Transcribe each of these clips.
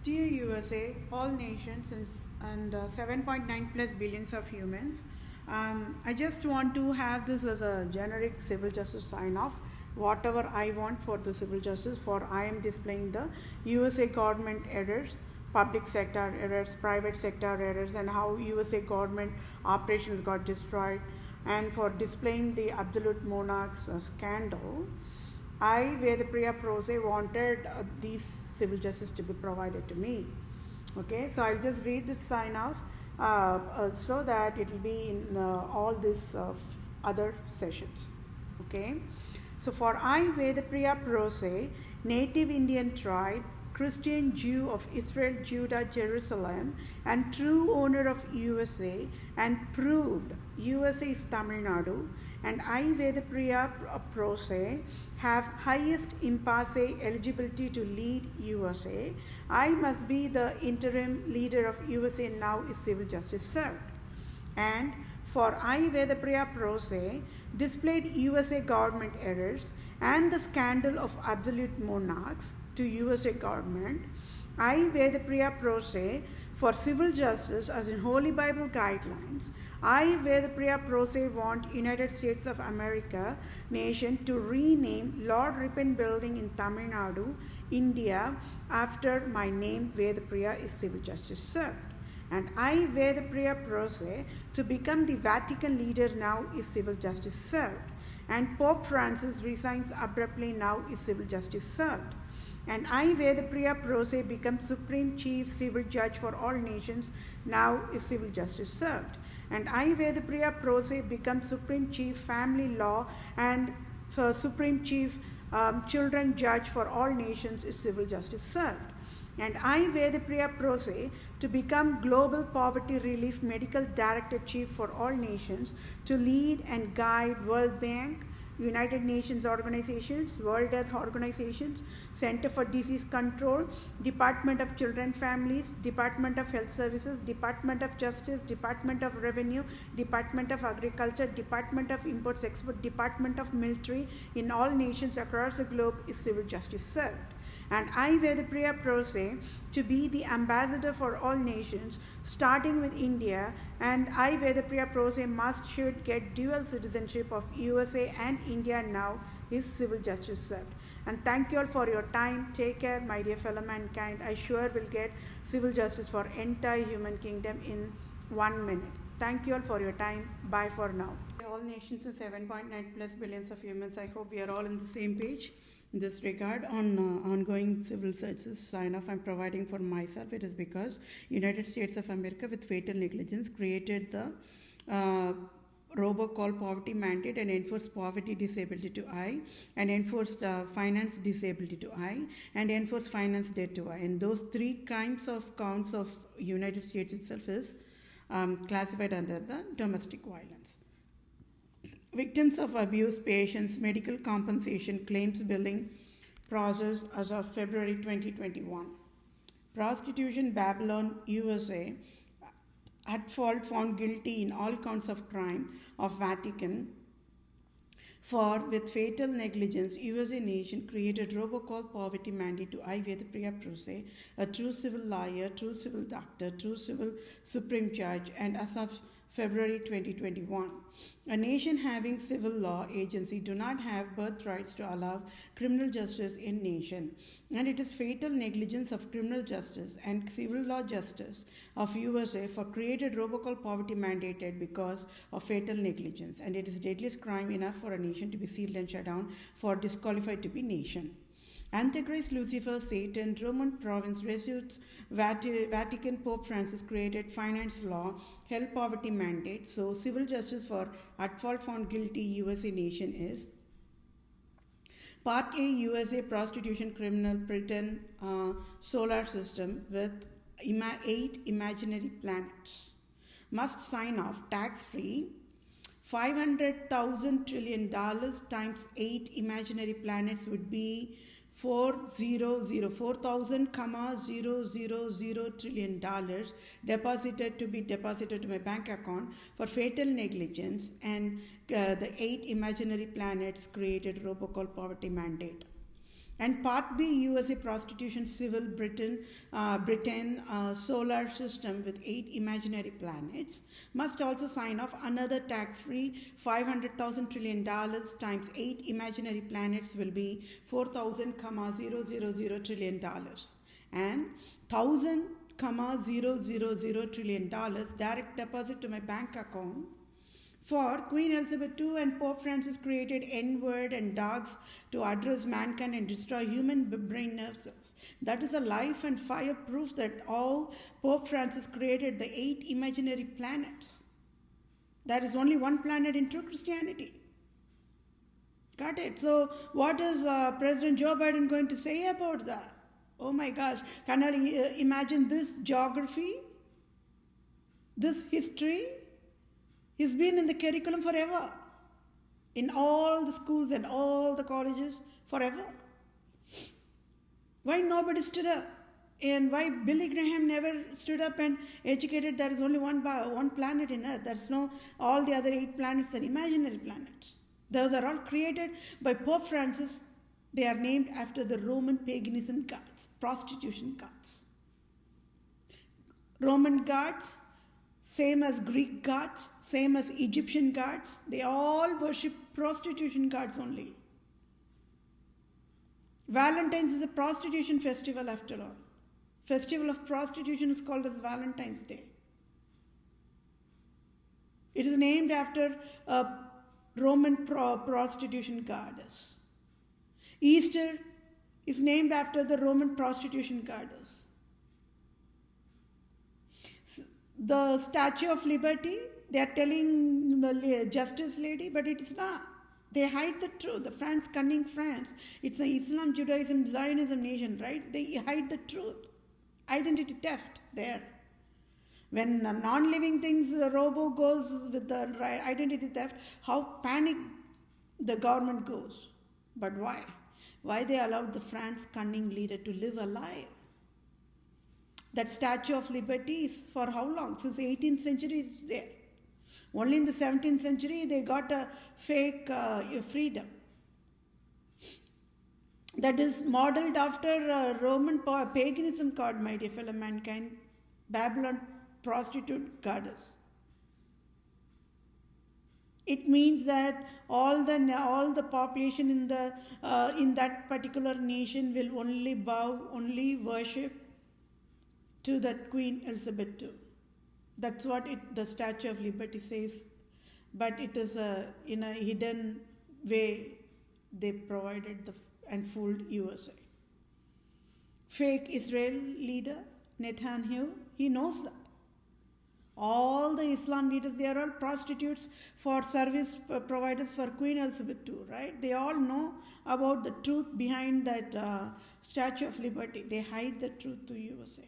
Dear USA, all nations and 7.9 plus billions of humans, I just want to have this as a generic civil justice sign off. Whatever I want for the civil justice, for I am displaying the USA government errors, public sector errors, private sector errors, and how USA government operations got destroyed, and for displaying the absolute monarchs scandal. I, Vethapriya PROSE, wanted these civil justice to be provided to me. Okay, so I'll just read this sign off so that it will be in all these other sessions. Okay, so for I, Vethapriya PROSE, native Indian tribe, Christian Jew of Israel, Judah, Jerusalem, and true owner of USA, and proved USA is Tamil Nadu, and I, Vethapriya PROSE, have highest impasse eligibility to lead USA. I must be the interim leader of USA now is civil justice served. And for I, Vethapriya PROSE, displayed USA government errors and the scandal of absolute monarchs to USA government. I, Vethapriya PROSE, for civil justice as in Holy Bible guidelines. I, Vethapriya PROSE, want United States of America nation to rename Lord Ripon Building in Tamil Nadu, India, after my name Vethapriya is civil justice served. And I, Vethapriya PROSE, to become the Vatican leader now is civil justice served. And Pope Francis resigns abruptly now is civil justice served. And I, Vethapriya PROSE, become Supreme Chief Civil Judge for all nations, now is civil justice served. And I, Vethapriya PROSE, become Supreme Chief Family Law and Supreme Chief Children Judge for all nations is civil justice served. And I, Vethapriya PROSE, to become Global Poverty Relief Medical Director Chief for all nations, to lead and guide World Bank, United Nations organizations, World Health Organizations, Center for Disease Control, Department of Children Families, Department of Health Services, Department of Justice, Department of Revenue, Department of Agriculture, Department of Imports Export, Department of Military in all nations across the globe is civil justice served. And I, Vethapriya PROSE, to be the ambassador for all nations, starting with India, and I, Vethapriya PROSE, should get dual citizenship of USA and India now is civil justice served. And thank you all for your time. Take care, my dear fellow mankind. I sure will get civil justice for entire human kingdom in 1 minute. Thank you all for your time. Bye for now. All nations and 7.9 plus billions of humans, I hope we are all on the same page. In this regard, on ongoing civil justice sign-off I'm providing for myself, it is because United States of America with fatal negligence created the robocall poverty mandate and enforced poverty disability to I, and enforced finance disability to I, and enforced finance debt to I. And those three kinds of counts of United States itself is classified under the domestic violence. Victims of abuse patients medical compensation claims billing process as of February 2021. Prostitution Babylon USA at fault found guilty in all counts of crime of Vatican for with fatal negligence USA nation created robocall poverty mandate to I, Vethapriya PROSE, a true civil lawyer, true civil doctor, true civil supreme judge, and as of February 2021. A nation having civil law agency do not have birthrights to allow criminal justice in nation, and it is fatal negligence of criminal justice and civil law justice of USA for created robocall poverty mandated because of fatal negligence, and it is deadliest crime enough for a nation to be sealed and shut down for disqualified to be nation. Antichrist, Lucifer, Satan, Roman province, Jesuits, Vatican, Pope Francis created finance law, hell poverty mandate. So civil justice for at fault found guilty USA nation is Part A, USA prostitution criminal Britain solar system with 8 imaginary planets. Must sign off tax-free $500,000 trillion times 8 imaginary planets would be 4,000,000 trillion dollars deposited to my bank account for fatal negligence, and the 8 imaginary planets created robocall poverty mandate. And Part B, USA Prostitution Civil Britain, solar system with 8 imaginary planets, must also sign off another tax-free $500,000 trillion times 8 imaginary planets will be $4,000,000 trillion, and $1,000,000 trillion direct deposit to my bank account. For Queen Elizabeth II and Pope Francis created N-word and dogs to address mankind and destroy human brain nerve cells. That is a life and fire proof that all Pope Francis created the 8 imaginary planets. There is only one planet in true Christianity. Got it? So what is President Joe Biden going to say about that? Oh my gosh, can I imagine this geography, this history? He's been in the curriculum forever, in all the schools and all the colleges forever. Why nobody stood up? And why Billy Graham never stood up and educated there is only one planet in Earth. There's no, all the other 8 planets are imaginary planets. Those are all created by Pope Francis. They are named after the Roman paganism gods, prostitution gods. Roman gods, same as Greek gods, same as Egyptian gods, they all worship prostitution gods only. Valentine's is a prostitution festival after all. Festival of prostitution is called as Valentine's Day. It is named after a Roman prostitution goddess. Easter is named after the Roman prostitution goddess. The Statue of Liberty, they are telling the Justice Lady, but it is not. They hide the truth. The France, cunning France. It's an Islam, Judaism, Zionism nation, right? They hide the truth. Identity theft there. When non-living things, the robo goes with the identity theft, how panic the government goes. But why? Why they allowed the France cunning leader to live a lie? That Statue of Liberty is for how long? Since the 18th century is there. Only in the 17th century they got a fake freedom. That is modeled after Roman paganism god, my dear fellow mankind, Babylon prostitute goddess. It means that all the population in that particular nation will only bow, only worship to that Queen Elizabeth II. That's what the Statue of Liberty says, but it is in a hidden way they provided and fooled USA. Fake Israel leader Netanyahu, he knows that. All the Islam leaders, they are all prostitutes for service providers for Queen Elizabeth II, right? They all know about the truth behind that Statue of Liberty. They hide the truth to USA.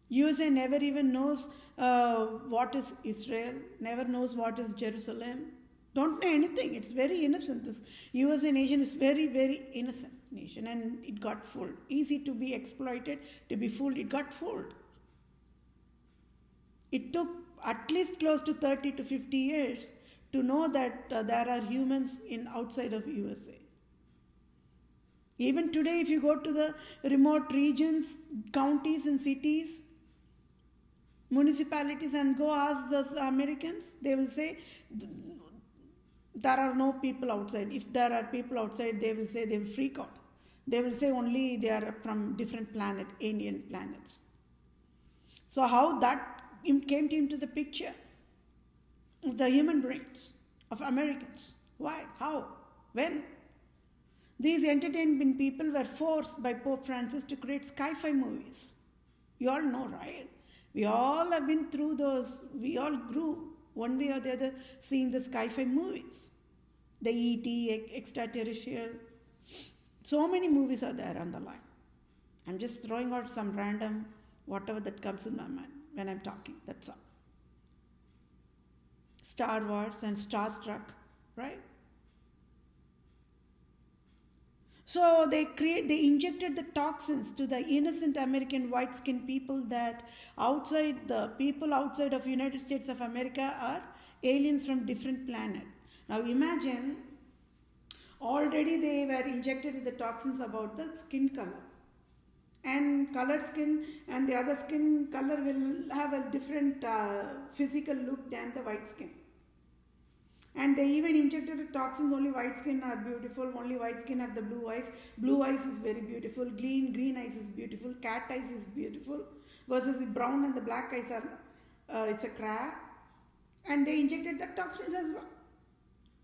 USA never even knows what is Israel, never knows what is Jerusalem. Don't know anything. It's very innocent. This USA nation is very, very innocent nation, and it got fooled. Easy to be exploited, to be fooled. It got fooled. It took at least close to 30 to 50 years to know that there are humans outside of USA. Even today, if you go to the remote regions, counties and cities, municipalities, and go ask the Americans, they will say there are no people outside. If there are people outside, they will say they will freak out. They will say only they are from different planet, alien planets. So how that came into the picture of the human brains of Americans? Why? How? When? These entertainment people were forced by Pope Francis to create sci-fi movies. You all know, right? We all have been through those. We all grew one way or the other seeing the sci-fi movies. The E.T., extraterrestrial. So many movies are there on the line. I'm just throwing out some random whatever that comes in my mind when I'm talking. That's all. Star Wars and Star Trek, right? So they injected the toxins to the innocent American white-skinned people that the people outside of United States of America are aliens from different planet. Now imagine Already they were injected with the toxins about the skin color. And colored skin and the other skin color will have a different physical look than the white skin. And they even injected the toxins, only white skin are beautiful, only white skin have the blue eyes. Blue eyes is very beautiful, green eyes is beautiful, cat eyes is beautiful, versus the brown and the black eyes are, it's a crab. And they injected the toxins as well.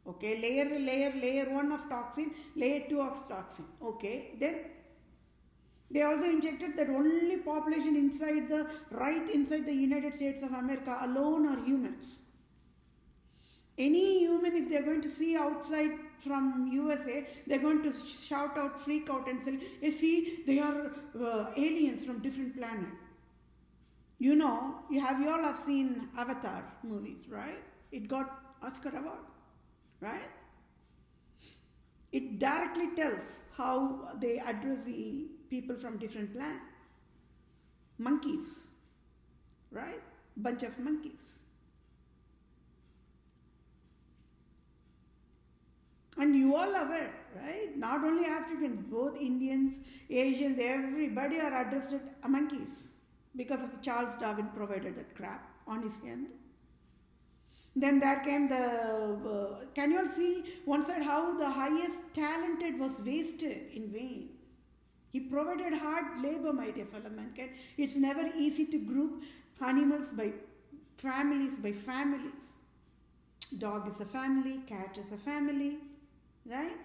Okay, layer 1 of toxin, layer 2 of toxin. Okay, then they also injected that only population inside the United States of America alone are humans. Any human, if they are going to see outside from USA, they are going to shout out, freak out and say, hey, see, they are aliens from different planet. You know, you all have seen Avatar movies, right? It got Oscar award, right? It directly tells how they address the people from different planet. Monkeys, right? Bunch of monkeys. And you all aware, right? Not only Africans, both Indians, Asians, everybody are addressed as monkeys because of the Charles Darwin provided that crap on his hand. Then there came the, can you all see one side how the highest talented was wasted in vain? He provided hard labor, my dear fellow mankind. It's never easy to group animals by families, Dog is a family, cat is a family, right?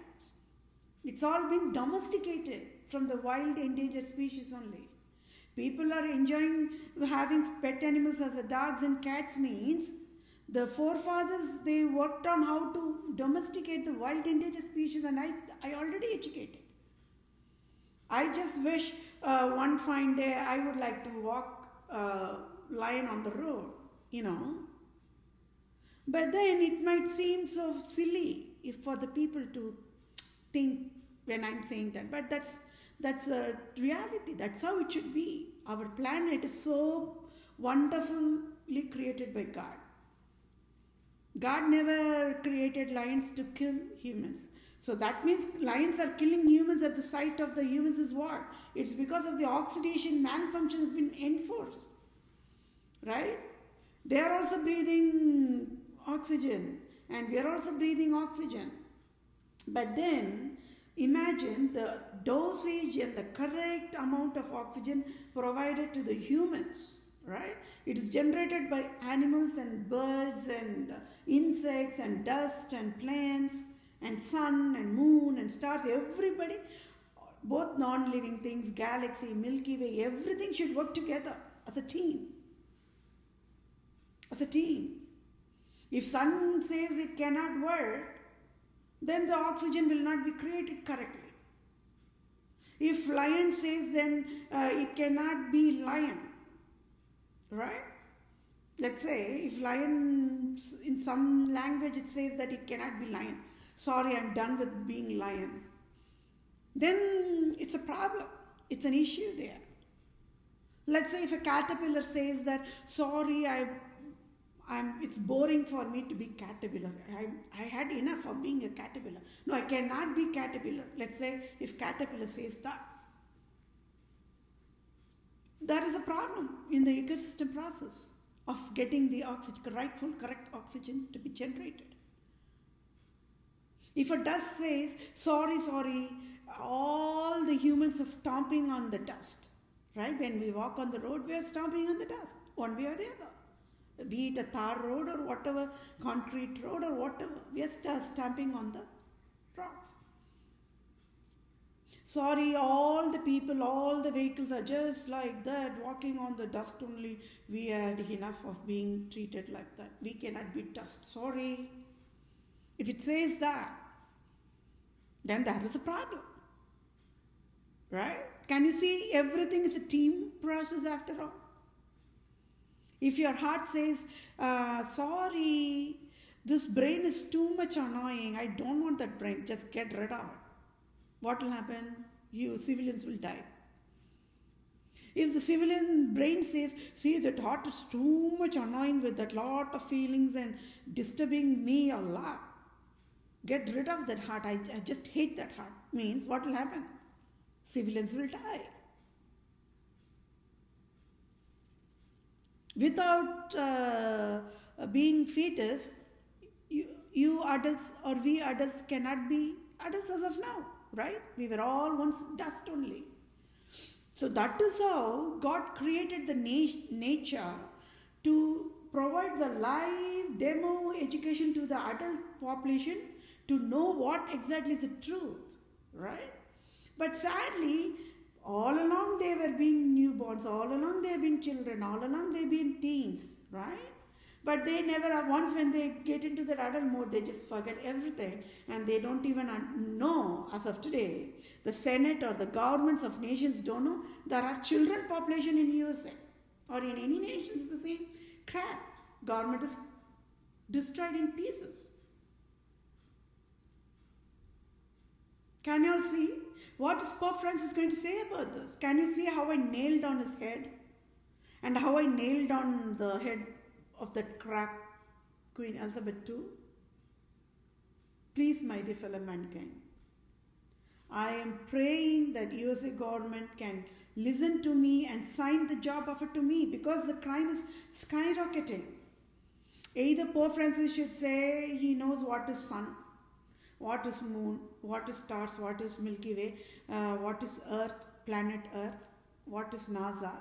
It's all been domesticated from the wild endangered species only. People are enjoying having pet animals as a dogs and cats means the forefathers, they worked on how to domesticate the wild endangered species, and I already educated. I just wish one fine day I would like to walk lion on the road, you know. But then it might seem so silly if for the people to think when I'm saying that. But that's a reality. That's how it should be. Our planet is so wonderfully created by God. God never created lions to kill humans. So that means lions are killing humans at the sight of the humans is what? It's because of the oxidation malfunction has been enforced. Right? They are also breathing oxygen and we are also breathing oxygen. But then imagine the dosage and the correct amount of oxygen provided to the humans. Right? It is generated by animals and birds and insects and dust and plants and sun and moon and stars. Everybody, both non-living things, galaxy, Milky Way, everything should work together as a team. As a team. If sun says it cannot work, then the oxygen will not be created correctly. If lion says then it cannot be lion. Right? Let's say if lion, in some language it says that it cannot be lion. Sorry, I'm done with being lion. Then it's a problem. It's an issue there. Let's say if a caterpillar says that, sorry, it's boring for me to be caterpillar. I had enough of being a caterpillar. No, I cannot be caterpillar. Let's say if caterpillar says that. There is a problem in the ecosystem process of getting the oxygen, correct oxygen to be generated. If a dust says, sorry, all the humans are stomping on the dust. Right? When we walk on the road, we are stomping on the dust, one way or the other. Be it a tar road or whatever, concrete road or whatever, we are stamping on the rocks. Sorry, all the people, all the vehicles are just like that, walking on the dust only. We had enough of being treated like that. We cannot be dust. Sorry. If it says that, then there is a problem. Right? Can you see everything is a team process after all? If your heart says, sorry, this brain is too much annoying. I don't want that brain. Just get rid of it. What will happen? You civilians will die. If the civilian brain says, see, that heart is too much annoying with that lot of feelings and disturbing me a lot, Get rid of that heart. I just hate that heart. Means what will happen? Civilians will die. Without being fetus, you adults or we adults cannot be adults as of now, right? We were all once dust only. So that is how God created the nature to provide the live demo education to the adult population to know what exactly is the truth, right? But sadly, all along they were being newborns, all along they have been children, all along they have been teens, right? But they never, once when they get into that adult mode, they just forget everything and they don't even know, as of today, the Senate or the governments of nations don't know there are children population in USA or in any nation is the same crap. Government is destroyed in pieces. Can you all see? What is Pope Francis going to say about this? Can you see how I nailed on his head? And how I nailed on the head of that crap Queen Elizabeth II? Please, my dear fellow mankind, I am praying that USA government can listen to me and sign the job offer to me, because the crime is skyrocketing. Either Pope Francis should say he knows what is sun, what is moon, what is stars, what is Milky Way, what is Earth, planet Earth, what is NASA.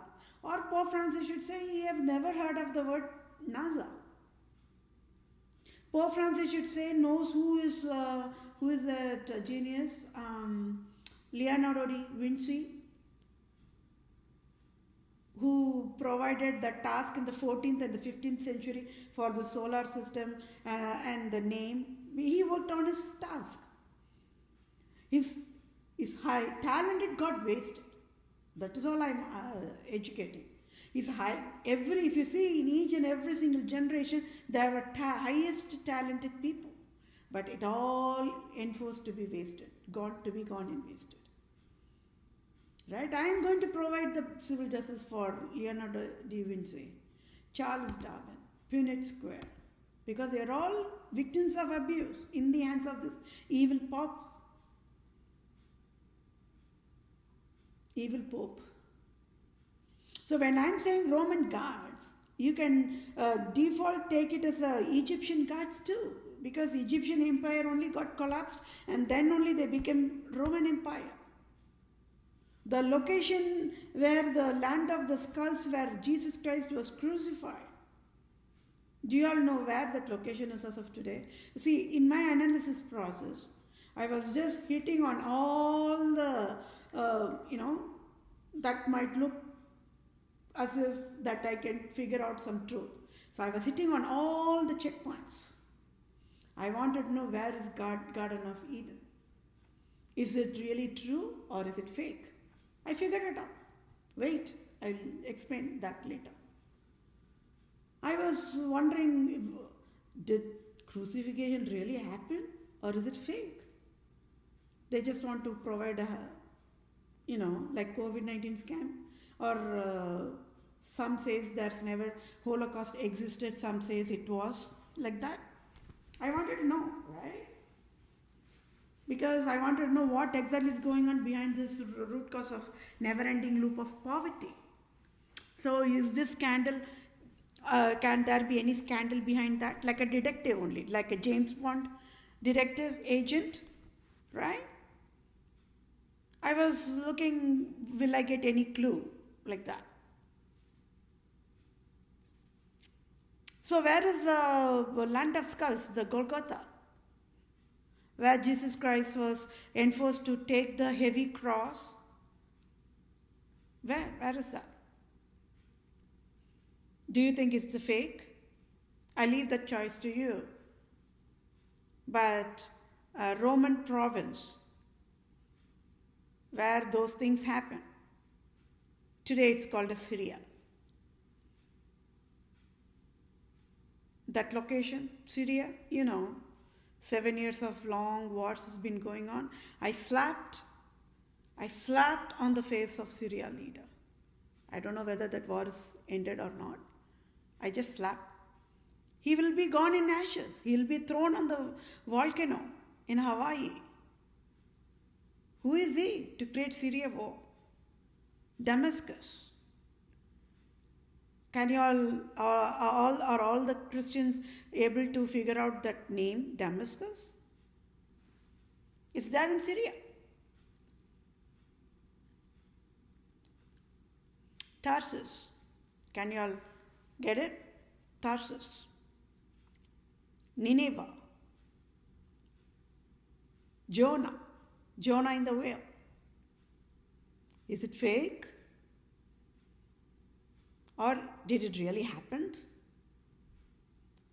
Or Pope Francis should say he have never heard of the word NASA. Pope Francis should say knows who is that genius, Leonardo da Vinci, who provided the task in the 14th and the 15th century for the solar system and the name. He worked on his task. His high talented got wasted. That is all I'm educating. If you see in each and every single generation, there were highest talented people, but it all enforced to be wasted, gone and wasted. Right? I am going to provide the civil justice for Leonardo da Vinci, Charles Darwin, Punnett Square, because they are all victims of abuse in the hands of this evil Pope. Evil Pope. So when I'm saying Roman guards, you can default take it as Egyptian guards too, because Egyptian empire only got collapsed and then only they became Roman Empire. The location where the land of the skulls where Jesus Christ was crucified. Do you all know where that location is as of today? See, in my analysis process, I was just hitting on all the, that might look as if that I can figure out some truth. So I was hitting on all the checkpoints. I wanted to know where is Garden of Eden. Is it really true or is it fake? I figured it out. Wait, I'll explain that later. I was wondering, did crucifixion really happen or is it fake? They just want to provide a, like COVID-19 scam, or some says there's never Holocaust existed, some says it was, like that. I wanted to know, right? Because I wanted to know what exactly is going on behind this root cause of never-ending loop of poverty. So is this scandal, can there be any scandal behind that? Like a detective only, like a James Bond detective agent, right? I was looking, will I get any clue like that? So where is the land of skulls, the Golgotha, where Jesus Christ was enforced to take the heavy cross? Where is that? Do you think it's a fake? I leave that choice to you. But a Roman province where those things happen, today it's called as Syria. That location, Syria, 7 years of long wars has been going on. I slapped on the face of Syria leader. I don't know whether that war is ended or not. I just slapped. He will be gone in ashes. He will be thrown on the volcano. in Hawaii. Who is he to create Syria war? Damascus. Can you are all the Christians able to figure out that name, Damascus? It's there in Syria. Tarsus. Can you all get it? Tarsus. Nineveh. Jonah. Jonah in the whale. Is it fake? Or did it really happen?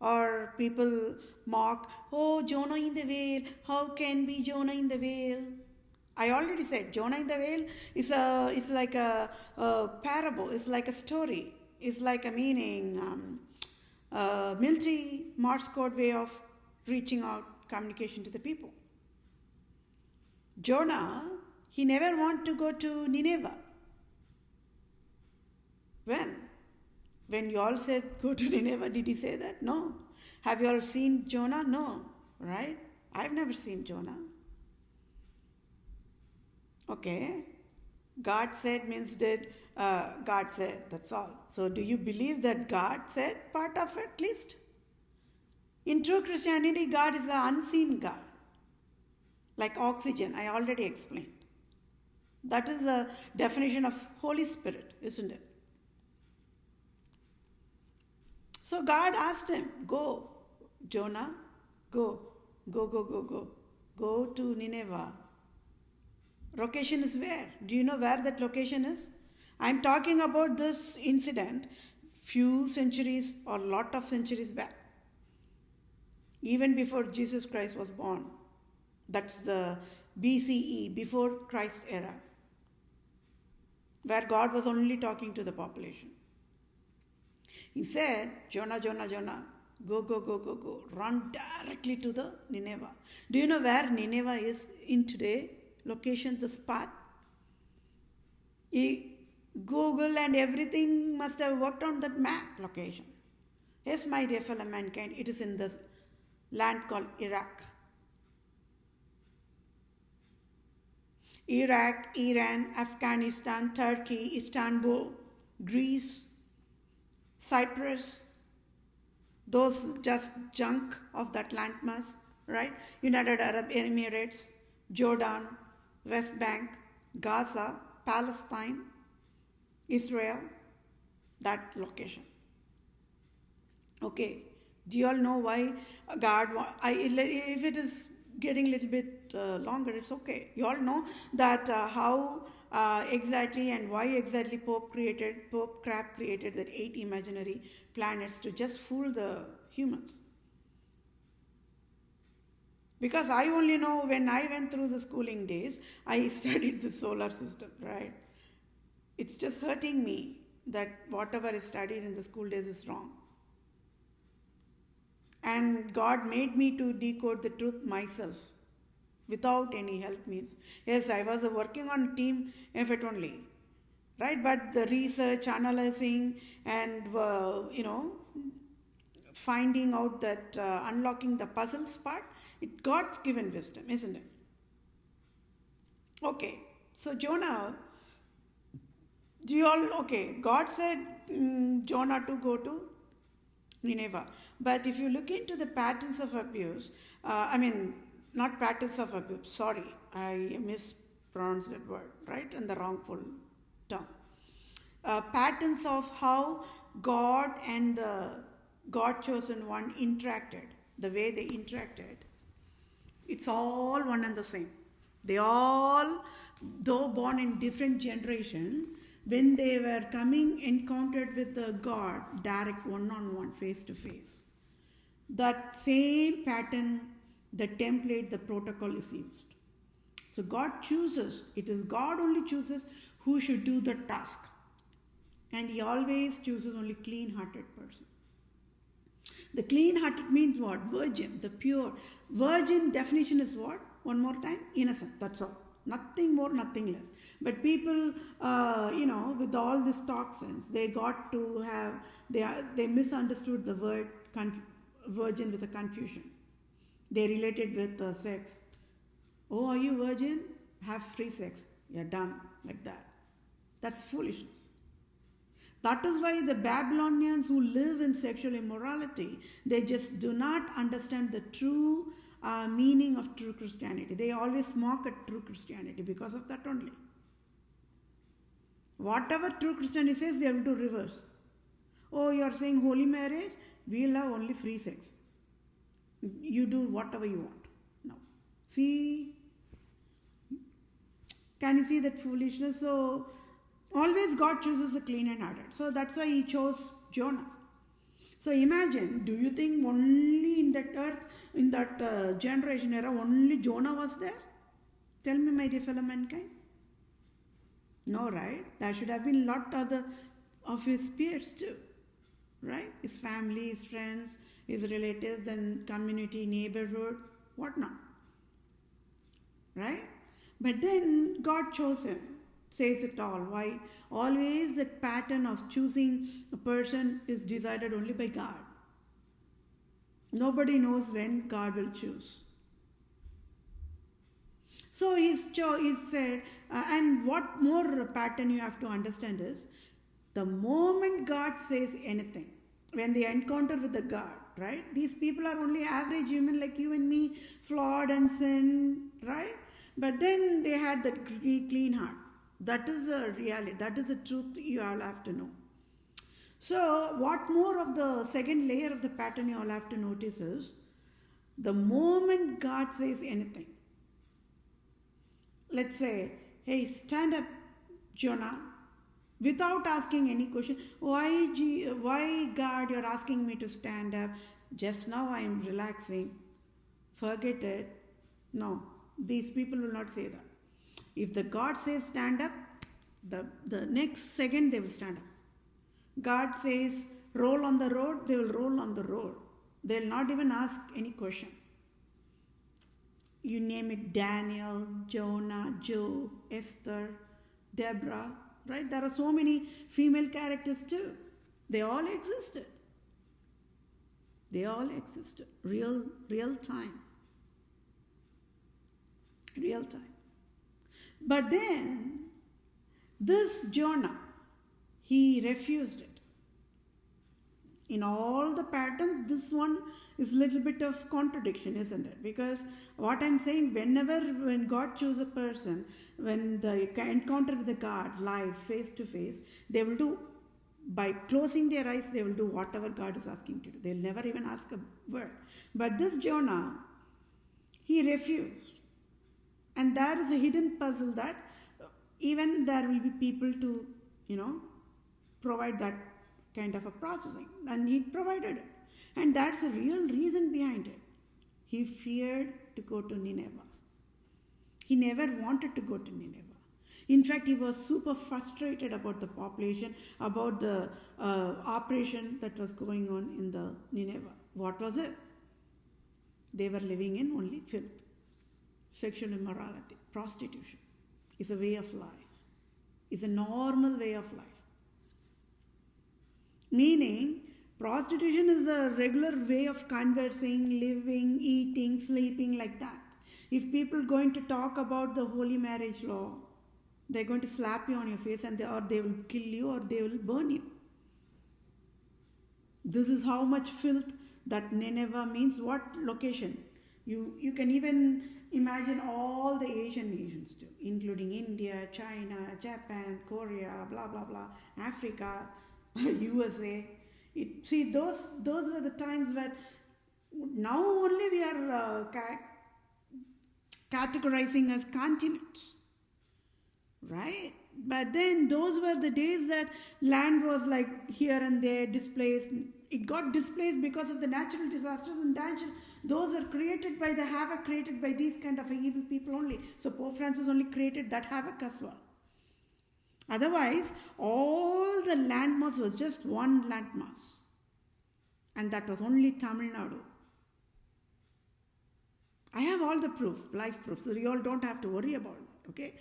Or people mock, oh, Jonah in the whale, how can be Jonah in the whale? I already said Jonah in the whale is like a parable, it's like a story, it's like a meaning, military Morse code way of reaching out communication to the people. Jonah, he never wanted to go to Nineveh. When you all said go to Nineveh, did he say that? No. Have you all seen Jonah? No. Right? I've never seen Jonah. Okay. God said means did God said, that's all. So do you believe that God said part of it at least? In true Christianity, God is an unseen God. Like oxygen, I already explained. That is the definition of Holy Spirit, isn't it? So God asked him, go, Jonah, go to Nineveh. Location is where? Do you know where that location is? I'm talking about this incident few centuries or lot of centuries back. Even before Jesus Christ was born. That's the BCE, before Christ era. Where God was only talking to the population. He said, Jonah, Jonah, Jonah, go, run directly to the Nineveh. Do you know where Nineveh is in today? Location, the spot? Google and everything must have worked on that map location. Yes, my dear fellow mankind, it is in this land called Iraq. Iraq, Iran, Afghanistan, Turkey, Istanbul, Greece, Cyprus, those just junk of that landmass, right? United Arab Emirates, Jordan, West Bank, Gaza, Palestine, Israel, that location. Okay, do you all know why God, if it is getting a little bit longer, it's okay. You all know that how exactly and why exactly Pope Crab created that 8 imaginary planets to just fool the humans. Because I only know when I went through the schooling days, I studied the solar system, right? It's just hurting me that whatever I studied in the school days is wrong. And God made me to decode the truth myself without any help means. Yes, I was working on a team effort only, right? But the research, analyzing and, finding out that unlocking the puzzles part, it God's given wisdom, isn't it? Okay, so Jonah, God said Jonah to go to Nineveh. But if you look into the patterns of abuse, not patterns of abuse, sorry, I mispronounced that word, right? And the wrongful term. Patterns of how God and the God chosen one interacted, the way they interacted, it's all one and the same. They all, though born in different generation, when they were coming encountered with the God, direct one-on-one, face-to-face, that same pattern, the template, the protocol is used. So God chooses, it is God only chooses who should do the task. And He always chooses only clean-hearted person. The clean-hearted means what? Virgin, the pure. Virgin definition is what? One more time? Innocent, that's all. Nothing more, nothing less. But people, with all these toxins, they got to have, they misunderstood the word virgin with a confusion. They related with sex, Oh, are you virgin? Have free sex. You're done like that. That's foolishness. That is why the Babylonians who live in sexual immorality, they just do not understand the true meaning of true Christianity. They always mock at true Christianity because of that only. Whatever true Christianity says, they will do reverse. Oh, you are saying holy marriage? We'll have only free sex. You do whatever you want. No. See? Can you see that foolishness? So, always God chooses the clean and hearted. So that's why he chose Jonah. So imagine, do you think only in that earth, in that generation era, only Jonah was there? Tell me, my dear fellow mankind. No, right? There should have been a lot other of his peers too. Right? His family, his friends, his relatives and community, neighborhood, whatnot. Right? But then God chose him. Says it all. Why? Always that pattern of choosing a person is decided only by God. Nobody knows when God will choose. So he said, and what more pattern you have to understand is, the moment God says anything, when they encounter with the God, right? These people are only average human like you and me, flawed and sin, right? But then they had that clean heart. That is a reality. That is the truth you all have to know. So what more of the second layer of the pattern you all have to notice is, the moment God says anything, let's say, hey, stand up, Jonah, without asking any question. Why God, you're asking me to stand up? Just now I am relaxing. Forget it. No, these people will not say that. If the God says stand up, the next second they will stand up. God says roll on the road, they will roll on the road. They will not even ask any question. You name it, Daniel, Jonah, Job, Esther, Deborah, right? There are so many female characters too. They all existed. They all existed. Real time. Real time. But then, this Jonah, he refused it. In all the patterns, this one is a little bit of contradiction, isn't it? Because what I'm saying, when God chooses a person, when they encounter with the God live, face to face, they will do, by closing their eyes, they will do whatever God is asking to do. They'll never even ask a word. But this Jonah, he refused. And there is a hidden puzzle that even there will be people to, provide that kind of a processing. And he provided it. And that's a real reason behind it. He feared to go to Nineveh. He never wanted to go to Nineveh. In fact, he was super frustrated about the population, about the operation that was going on in the Nineveh. What was it? They were living in only filth. Sexual immorality, prostitution is a way of life, is a normal way of life. Meaning, prostitution is a regular way of conversing, living, eating, sleeping, like that. If people are going to talk about the holy marriage law, they're going to slap you on your face and they will kill you or they will burn you. This is how much filth that Nineveh means. What location? You can even imagine all the Asian nations too, including India, China, Japan, Korea, blah, blah, blah, Africa, USA. See, those were the times where now only we are categorizing as continents, right? But then those were the days that land was like here and there displaced. It got displaced because of the natural disasters and those were created by the havoc created by these kind of evil people only. So Pope Francis only created that havoc as well. Otherwise, all the landmass was just one landmass. And that was only Tamil Nadu. I have all the proof, life proof, so you all don't have to worry about that, okay?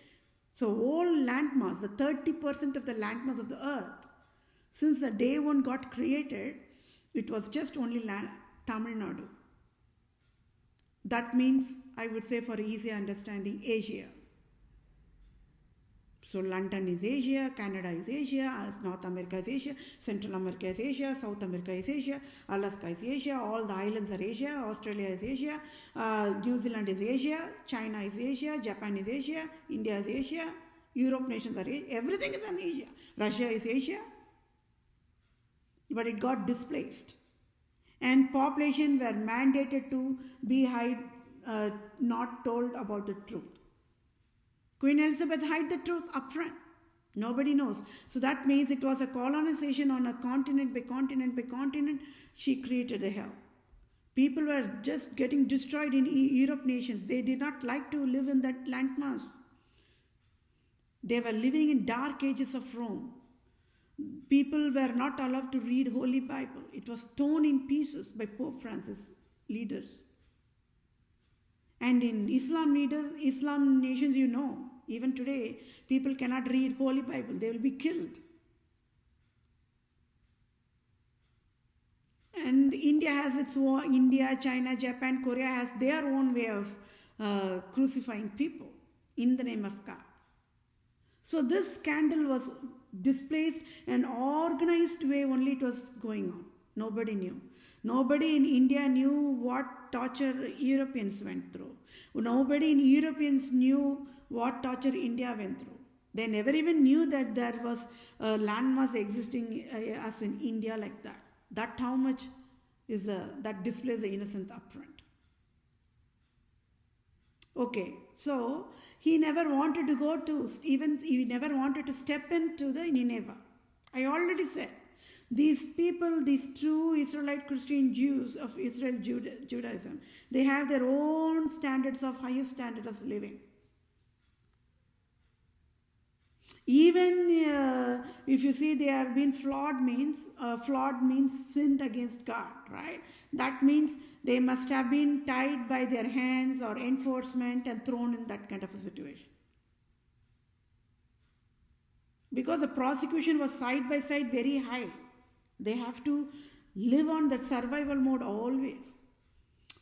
So all landmass, the 30% of the landmass of the earth, since the day one got created, it was just only Tamil Nadu. That means, I would say for easy understanding, Asia. So London is Asia, Canada is Asia, North America is Asia, Central America is Asia, South America is Asia, Alaska is Asia, all the islands are Asia, Australia is Asia, New Zealand is Asia, China is Asia, Japan is Asia, India is Asia, Europe nations are Asia, everything is in Asia. Russia is Asia, but it got displaced. And population were mandated to be not told about the truth. Queen Elizabeth hid the truth up front. Nobody knows. So that means it was a colonization on a continent by continent by continent. She created a hell. People were just getting destroyed in Europe nations. They did not like to live in that landmass. They were living in dark ages of Rome. People were not allowed to read Holy Bible. It was torn in pieces by Pope Francis leaders. And in Islam nations, even today, people cannot read Holy Bible. They will be killed. And India has its own, India, China, Japan, Korea has their own way of crucifying people in the name of God. So this scandal was displaced and organized way only it was going on. Nobody knew. Nobody in India knew what torture Europeans went through. Nobody in Europeans knew what torture India went through. They never even knew that there was a landmass existing as in India like that. That how much is that displays the innocent upfront. Okay, so he never wanted to step into the Nineveh. I already said, these people, these true Israelite Christian Jews of Israel Judaism, they have their own standards of highest standard of living. Even if you see they are being flawed means sinned against God, right? That means they must have been tied by their hands or enforcement and thrown in that kind of a situation. Because the prosecution was side by side very high. They have to live on that survival mode always.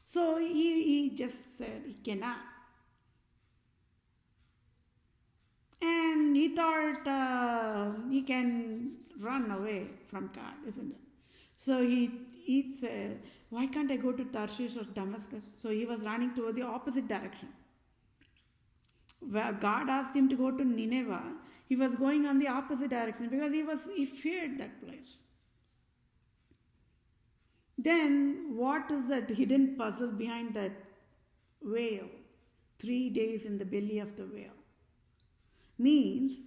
So he just said he cannot. And he thought he can run away from God, isn't it? So he said, why can't I go to Tarshish or Damascus? So he was running toward the opposite direction. Where God asked him to go to Nineveh, he was going on the opposite direction because he feared that place. Then what is that hidden puzzle behind that whale? 3 days in the belly of the whale. Means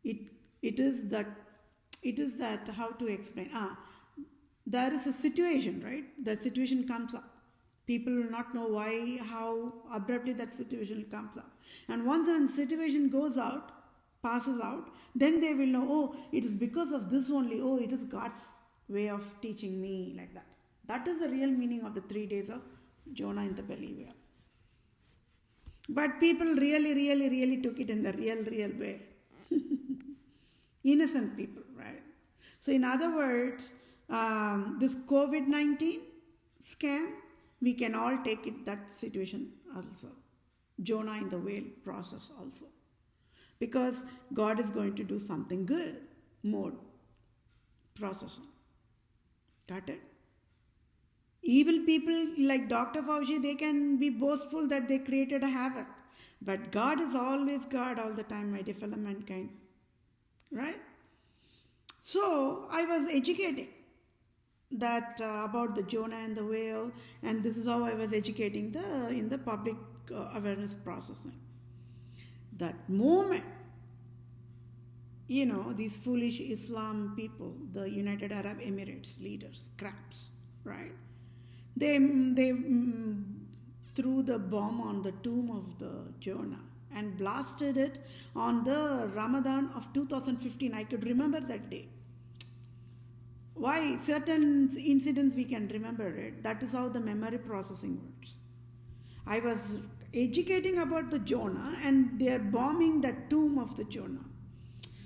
it is that how to explain? There is a situation, right? The situation comes up. People will not know why, how abruptly that situation comes up. And once the situation passes out, then they will know, oh, it is because of this only. Oh, it is God's way of teaching me like that. That is the real meaning of the 3 days of Jonah in the belly whale. But people really took it in the real way. Innocent people, right? So in other words, this COVID-19 scam, we can all take it that situation also. Jonah in the whale process also. Because God is going to do something good, more processing. Got it? Evil people like Dr. Fauci, they can be boastful that they created a havoc. But God is always God all the time, my dear fellow mankind. Right? So, I was educating that about the Jonah and the whale, and this is how I was educating in the public awareness processing. That moment, these foolish Islam people, the United Arab Emirates leaders, crabs, right? They threw the bomb on the tomb of the Jonah and blasted it on the Ramadan of 2015. I could remember that day. Why? Certain incidents we can remember it. That is how the memory processing works. I was educating about the Jonah and they are bombing that tomb of the Jonah.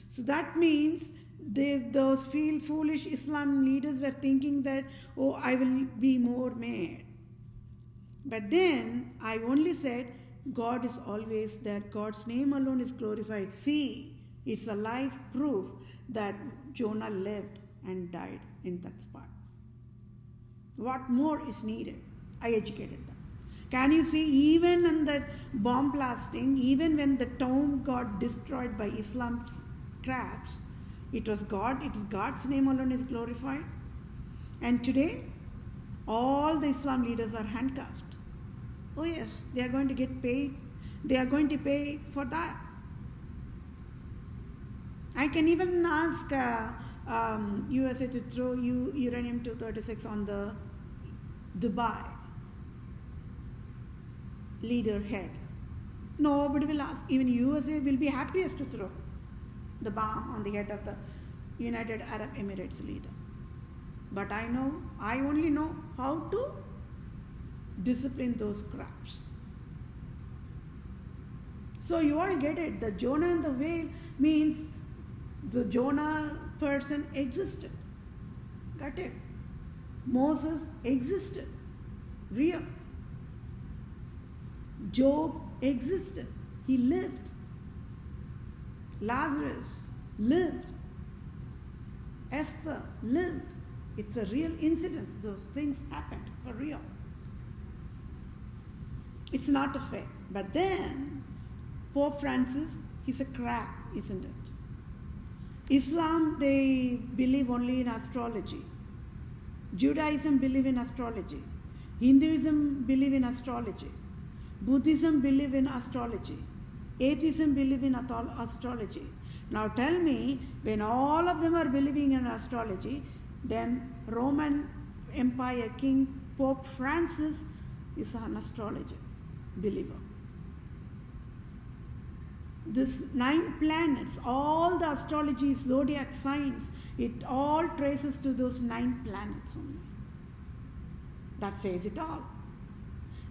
So that means those foolish Islam leaders were thinking that, oh, I will be more mad. But then I only said, God is always there. God's name alone is glorified. See, it's a live proof that Jonah lived and died in that spot. What more is needed? I educated them. Can you see, even in that bomb blasting, even when the tomb got destroyed by Islam's crabs, it is God's name alone is glorified. And today, all the Islam leaders are handcuffed. Oh yes, they are going to get paid. They are going to pay for that. I can even ask USA to throw uranium-236 on the Dubai leader head. Nobody will ask. Even USA will be happiest to throw the bomb on the head of the United Arab Emirates leader. But I only know how to discipline those crabs. So you all get it. The Jonah and the whale means the Jonah person existed. Got it? Moses existed. Real. Job existed. He lived. Lazarus lived. Esther lived. It's a real incident. Those things happened for real. It's not a fake. But then, Pope Francis, he's a crack, isn't it? Islam, they believe only in astrology. Judaism believe in astrology. Hinduism believe in astrology. Buddhism believe in astrology. Atheism believe in astrology. Now tell me, when all of them are believing in astrology, then Roman Empire King Pope Francis is an astrologer, believer. This 9 planets, all the astrology, zodiac signs, it all traces to those 9 planets only. That says it all.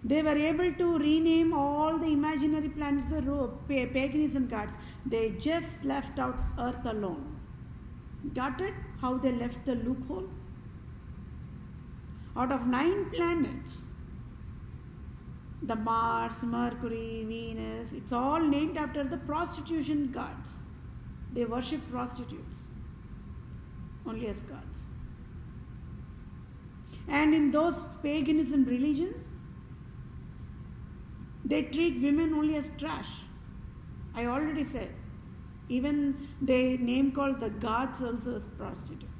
They were able to rename all the imaginary planets or paganism gods. They just left out Earth alone. Got it? How they left the loophole? Out of 9 planets, the Mars, Mercury, Venus, it's all named after the prostitution gods. They worship prostitutes only as gods. And in those paganism religions, they treat women only as trash. I already said. Even they name call the gods also as prostitutes.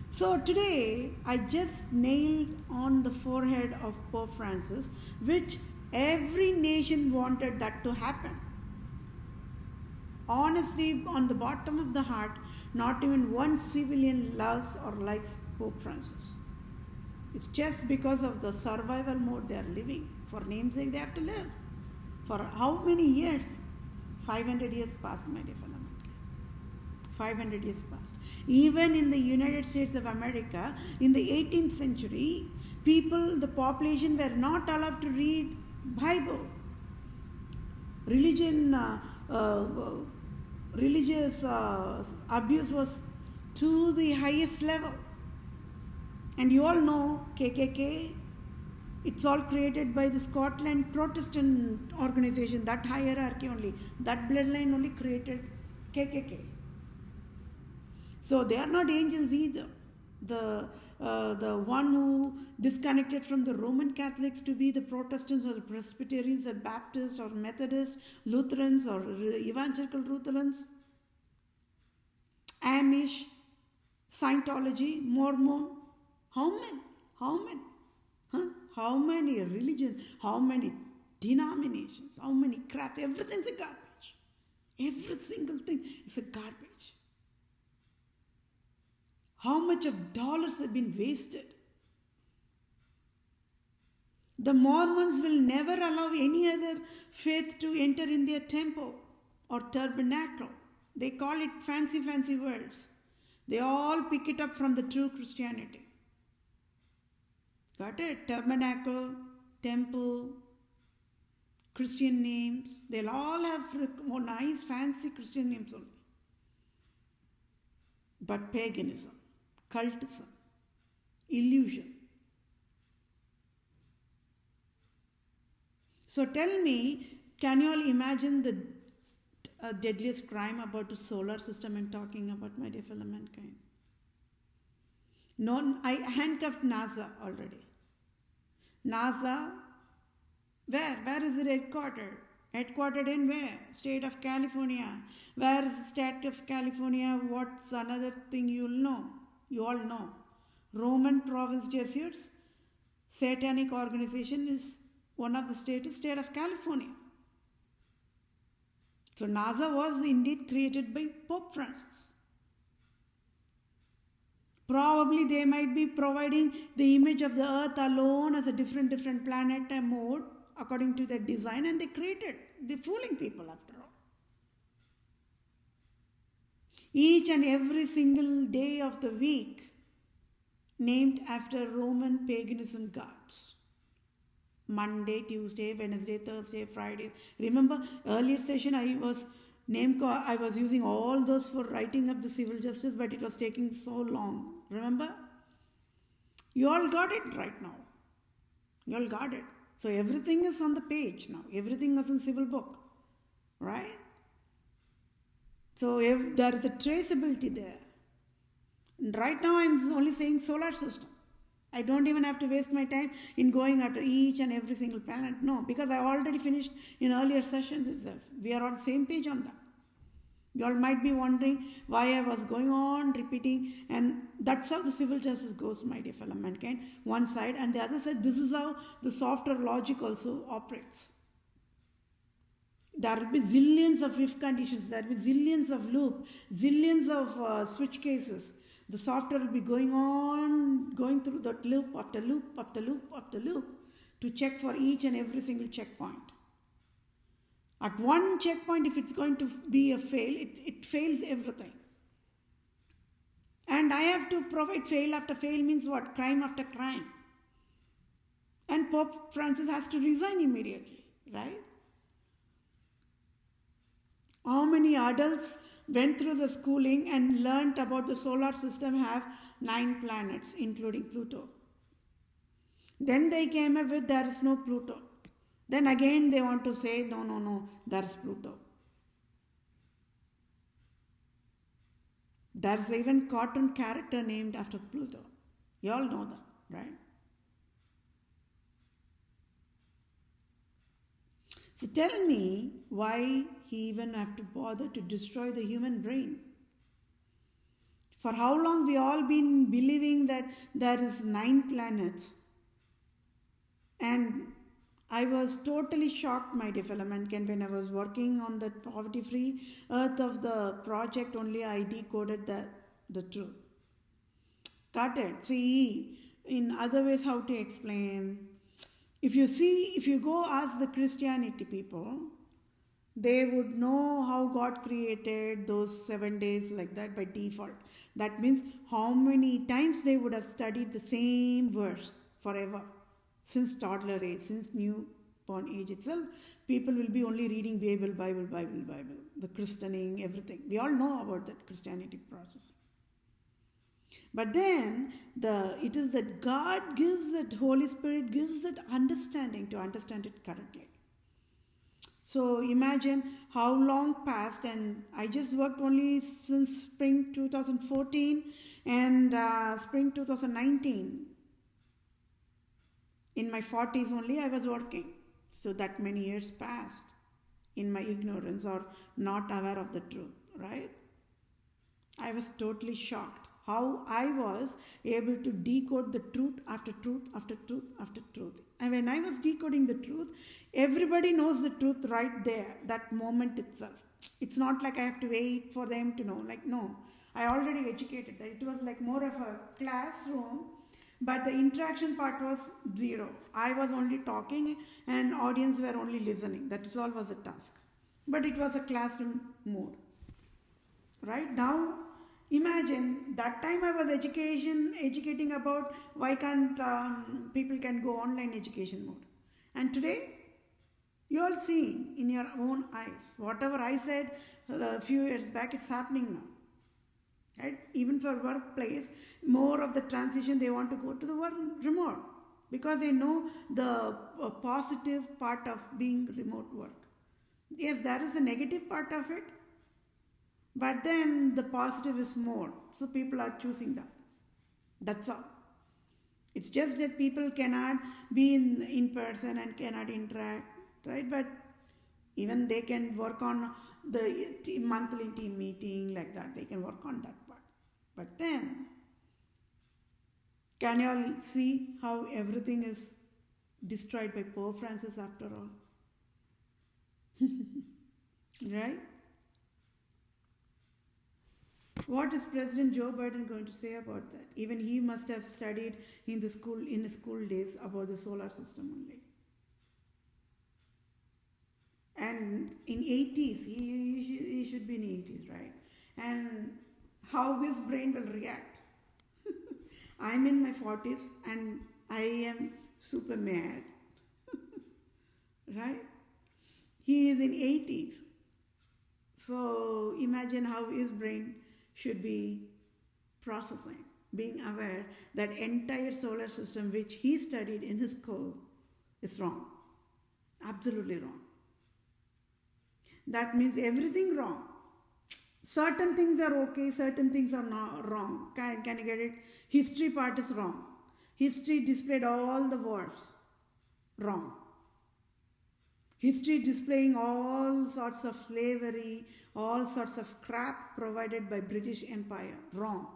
So today, I just nailed on the forehead of Pope Francis, which every nation wanted that to happen. Honestly, on the bottom of the heart, not even one civilian loves or likes Pope Francis. It's just because of the survival mode they are living. For namesake, they have to live. For how many years? 500 years past, my dear fellow man. 500 years past. Even in the United States of America, in the 18th century, the population were not allowed to read Bible. Religious abuse was to the highest level. And you all know KKK, it's all created by the Scotland Protestant organization, that hierarchy only, that bloodline only created KKK. So they are not angels either. The one who disconnected from the Roman Catholics to be the Protestants or the Presbyterians or Baptists or Methodists, Lutherans or Evangelical Lutherans, Amish, Scientology, Mormon. How many? Huh? How many religions? How many denominations? How many crap? Everything's a garbage. Every single thing is a garbage. How much of dollars have been wasted? The Mormons will never allow any other faith to enter in their temple or tabernacle. They call it fancy words. They all pick it up from the true Christianity. Got it? Tabernacle, temple, Christian names. They'll all have nice, fancy Christian names only. But paganism, cultism, illusion. So tell me, can you all imagine the deadliest crime about the solar system I'm talking about, my dear fellow mankind? No, I handcuffed NASA already. NASA, where is it headquartered? Headquartered in where? State of California. Where is the state of California? What's another thing you'll know? You all know. Roman province Jesuits, satanic organization, is one of the states, state of California. So NASA was indeed created by Pope Francis. Probably they might be providing the image of the earth alone as a different planet and mode according to their design, and they created. They're fooling people after all. Each and every single day of the week named after Roman paganism gods. Monday, Tuesday, Wednesday, Thursday, Friday. Remember earlier session I was using all those for writing up the civil justice, but it was taking so long. Remember? You all got it right now. You all got it. So everything is on the page now. Everything is in civil book. Right? So if there is a traceability there. And right now I'm only saying solar system. I don't even have to waste my time in going after each and every single planet. No, because I already finished in earlier sessions itself. We are on the same page on that. You all might be wondering why I was going on repeating, and that's how the civil justice goes, my dear fellow mankind. One side, and the other side, this is how the software logic also operates. There will be zillions of if conditions, there will be zillions of loop, zillions of switch cases. The software will be going through that loop after loop after loop after loop to check for each and every single checkpoint. At one checkpoint, if it's going to be a fail, it fails everything. And I have to provide fail after fail means what? Crime after crime. And Pope Francis has to resign immediately, right? How many adults went through the schooling and learnt about the solar system have 9 planets, including Pluto. Then they came up with there is no Pluto. Then again they want to say, no, there's Pluto. There's even cartoon character named after Pluto. You all know that, right? So tell me why he even have to bother to destroy the human brain. For how long we all been believing that there is 9 planets, and I was totally shocked, my dear fellow mankind, when I was working on the poverty-free earth of the project. Only I decoded the truth. Got it? See, in other ways how to explain. If you go ask the Christianity people, they would know how God created those 7 days like that by default. That means how many times they would have studied the same verse forever. Since toddler age, since newborn age itself, people will be only reading Bible, the christening, everything. We all know about that Christianity process. But then it is that God gives that, Holy Spirit gives that understanding to understand it correctly. So imagine how long passed, and I just worked only since spring 2014 and spring 2019. In my 40s only I was working. So that many years passed in my ignorance or not aware of the truth, right? I was totally shocked how I was able to decode the truth after truth after truth after truth. And when I was decoding the truth, everybody knows the truth right there, that moment itself. It's not like I have to wait for them to know. Like, no, I already educated that. It was like more of a classroom, but the interaction part was zero. I was only talking and audience were only listening. That is all was the task. But it was a classroom mode. Right now, imagine that time I was educating about why can't people can go online education mode. And today, you all see in your own eyes. Whatever I said a few years back, it's happening now. Right? Even for workplace, more of the transition they want to go to the work remote because they know the positive part of being remote work. Yes, there is a negative part of it, but then the positive is more. So people are choosing that. That's all. It's just that people cannot be in person and cannot interact, right? But even they can work on the monthly team meeting like that. They can work on that part. But then, can you all see how everything is destroyed by Pope Francis after all? Right? What is President Joe Biden going to say about that? Even he must have studied in his school days about the solar system only. And in 80s, he should be in 80s, right? And how his brain will react. I'm in my 40s and I am super mad. Right? He is in 80s. So imagine how his brain should be processing, being aware that entire solar system which he studied in his school is wrong. Absolutely wrong. That means everything wrong. Certain things are okay, certain things are not wrong. Can you get it? History part is wrong. History displayed all the wars. Wrong. History displaying all sorts of slavery, all sorts of crap provided by British Empire. Wrong.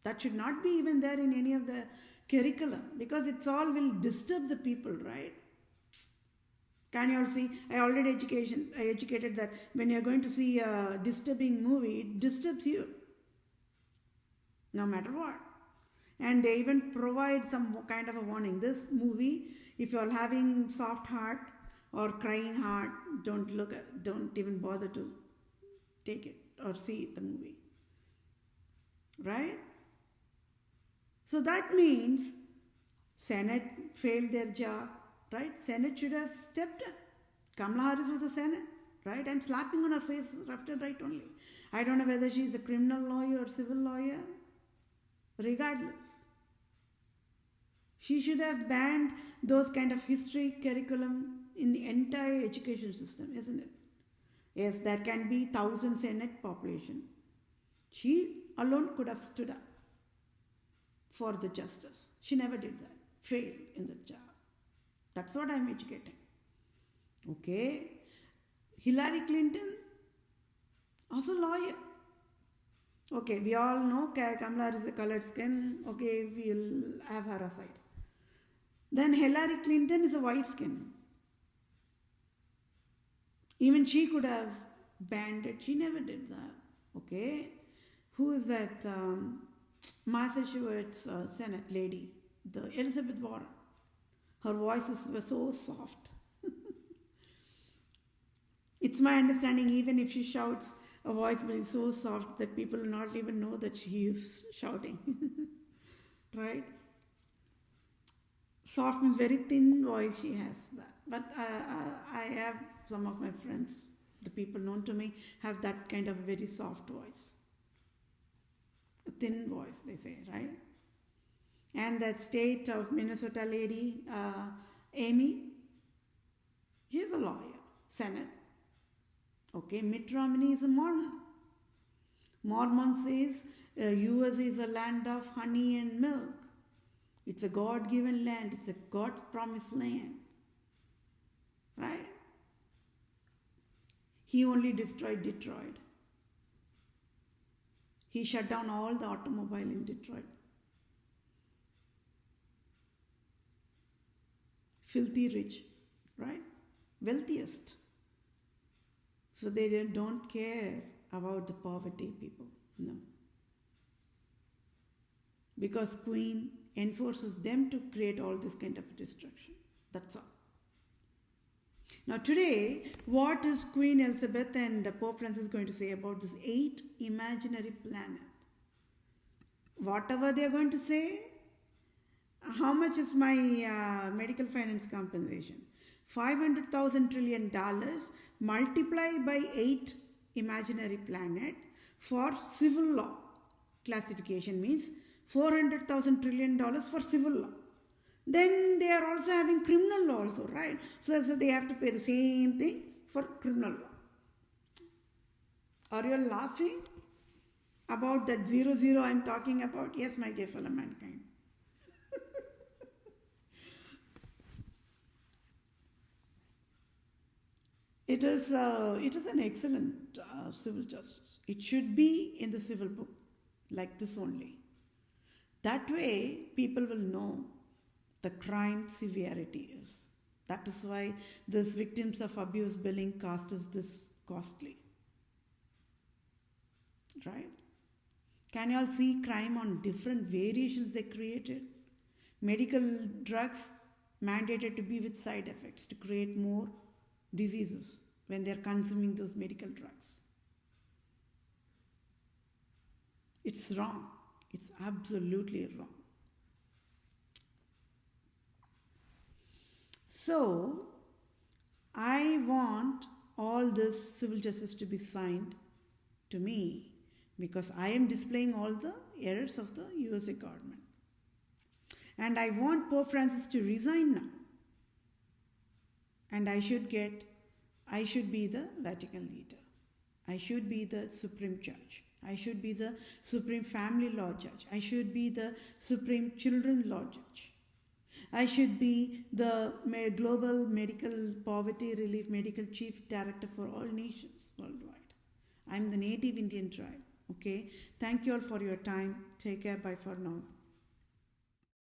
That should not be even there in any of the curriculum because it's all will disturb the people, right? Can you all see? I already educated that when you're going to see a disturbing movie, it disturbs you. No matter what. And they even provide some kind of a warning. This movie, if you're having soft heart or crying heart, don't even bother to take it or see the movie. Right? So that means Senate failed their job. Right? Senate should have stepped in. Kamala Harris was a Senate. Right? I'm slapping on her face left and right only. I don't know whether she's a criminal lawyer or civil lawyer. Regardless. She should have banned those kind of history curriculum in the entire education system, isn't it? Yes, there can be 1,000 Senate population. She alone could have stood up for the justice. She never did that. Failed in the job. That's what I'm educating. Okay. Hillary Clinton, also lawyer. Okay, we all know Kamala is a colored skin. Okay, we'll have her aside. Then Hillary Clinton is a white skin. Even she could have banned it. She never did that. Okay. Who is that Massachusetts Senate lady? The Elizabeth Warren. Her voices were so soft. It's my understanding even if she shouts, her voice will be so soft that people will not even know that she is shouting. Right? Soft means very thin voice she has that. But I have some of my friends, the people known to me, have that kind of very soft voice. A thin voice, they say, right? And that state of Minnesota lady, Amy, she's a lawyer, Senate. Okay, Mitt Romney is a Mormon. Mormon says US is a land of honey and milk. It's a God-given land. It's a God-promised land. Right? He only destroyed Detroit. He shut down all the automobile in Detroit. Filthy rich, right? Wealthiest. So they don't care about the poverty people. No. Because Queen enforces them to create all this kind of destruction. That's all. Now today, what is Queen Elizabeth and Pope Francis going to say about this 8 imaginary planet? Whatever they are going to say, how much is my medical finance compensation? $500,000 trillion multiplied by 8 imaginary planet for civil law. classification means $400,000 trillion for civil law. Then they are also having criminal law also, right? So they have to pay the same thing for criminal law. Are you laughing about that 00 I'm talking about? Yes, my dear fellow mankind. It is an excellent civil justice. It should be in the civil book, like this only. That way, people will know the crime severity is. That is why this victims of abuse billing cost is this costly. Right? Can you all see crime on different variations they created? Medical drugs mandated to be with side effects to create more diseases when they are consuming those medical drugs. It's wrong. It's absolutely wrong. So, I want all this civil justice to be signed to me because I am displaying all the errors of the USA government. And I want Pope Francis to resign now. And I should be the Vatican leader. I should be the Supreme Judge. I should be the Supreme Family Law Judge. I should be the Supreme Children Law Judge. I should be the Global Medical Poverty Relief Medical Chief Director for all nations worldwide. I'm the native Indian tribe. Okay. Thank you all for your time. Take care. Bye for now.